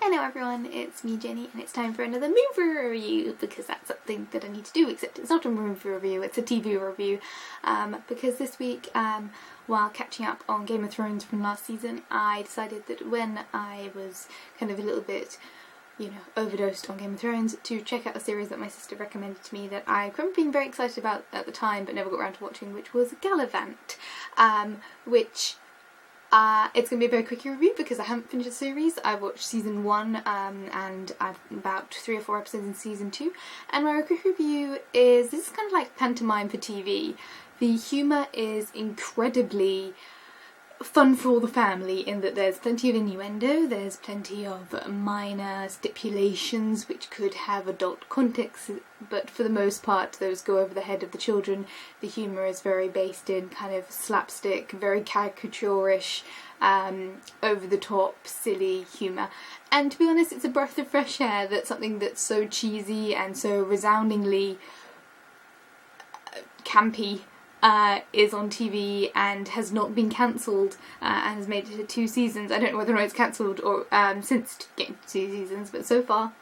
Hello everyone, it's me Jenny and it's time for another movie review because that's something that I need to do, except it's not a movie review, it's a TV review because this week while catching up on Game of Thrones from last season, I decided that when I was kind of a little bit overdosed on Game of Thrones, to check out a series that my sister recommended to me that I remember being very excited about at the time but never got around to watching, which was Galavant, which it's going to be a very quick review because I haven't finished the series. I watched season 1 and I've about 3 or 4 episodes in season 2, and my quick review is, this is kind of like pantomime for TV. The humour is incredibly fun for all the family in that there's plenty of innuendo, there's plenty of minor stipulations which could have adult context, but for the most part those go over the head of the children. The humour is very based in kind of slapstick, very caricaturish, over the top, silly humour. And to be honest, it's a breath of fresh air that something that's so cheesy and so resoundingly campy is on TV and has not been cancelled and has made it to 2 seasons. I don't know whether or not it's cancelled or since getting to 2 seasons, but so far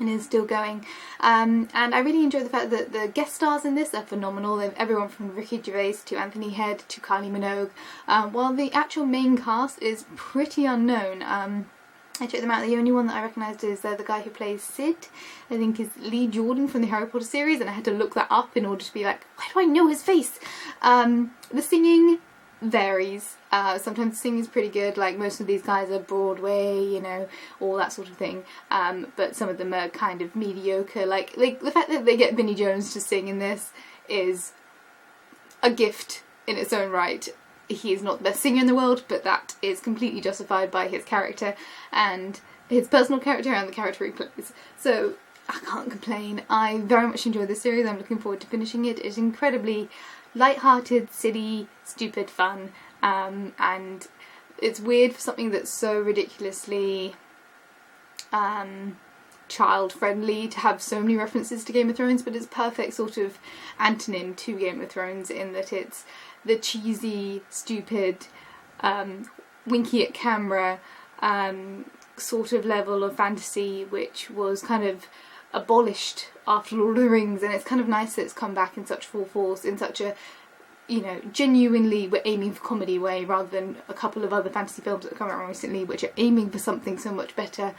it is still going. And I really enjoy the fact that the guest stars in this are phenomenal. They've everyone from Ricky Gervais to Anthony Head to Kylie Minogue, while the actual main cast is pretty unknown. I checked them out. The only one that I recognised is the guy who plays Sid. I think is Lee Jordan from the Harry Potter series, and I had to look that up in order to be like, why do I know his face? The singing varies. Sometimes the singing is pretty good, like most of these guys are Broadway, all that sort of thing. But some of them are kind of mediocre. Like the fact that they get Vinnie Jones to sing in this is a gift in its own right. He is not the best singer in the world, but that is completely justified by his character and his personal character and the character he plays. So I can't complain. I very much enjoy this series. I'm looking forward to finishing it. It's incredibly light-hearted, silly, stupid fun, and it's weird for something that's so ridiculously child-friendly to have so many references to Game of Thrones, but it's perfect sort of antonym to Game of Thrones in that it's the cheesy, stupid, winky at camera sort of level of fantasy which was kind of abolished after Lord of the Rings, and it's kind of nice that it's come back in such full force, in such a, genuinely we're aiming for comedy way, rather than a couple of other fantasy films that have come out recently which are aiming for something so much better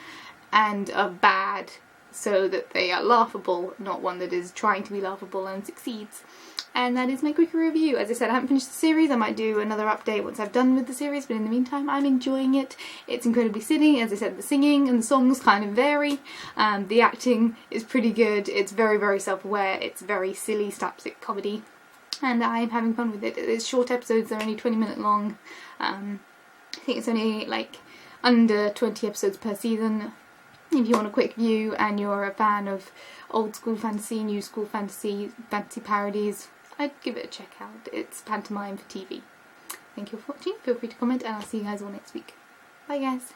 and are bad so that they are laughable, not one that is trying to be laughable and succeeds. And that is my quick review. As I said, I haven't finished the series. I might do another update once I've done with the series, but in the meantime I'm enjoying it. It's incredibly silly. As I said, the singing and the songs kind of vary. The acting is pretty good. It's very, very self-aware. It's very silly slapstick comedy, and I'm having fun with it. It's short episodes. They're only 20-minute long. I think it's only like under 20 episodes per season. If you want a quick view and you're a fan of old school fantasy, new school fantasy, fantasy parodies, I'd give it a check out. It's pantomime for TV. Thank you for watching. Feel free to comment and I'll see you guys all next week. Bye guys.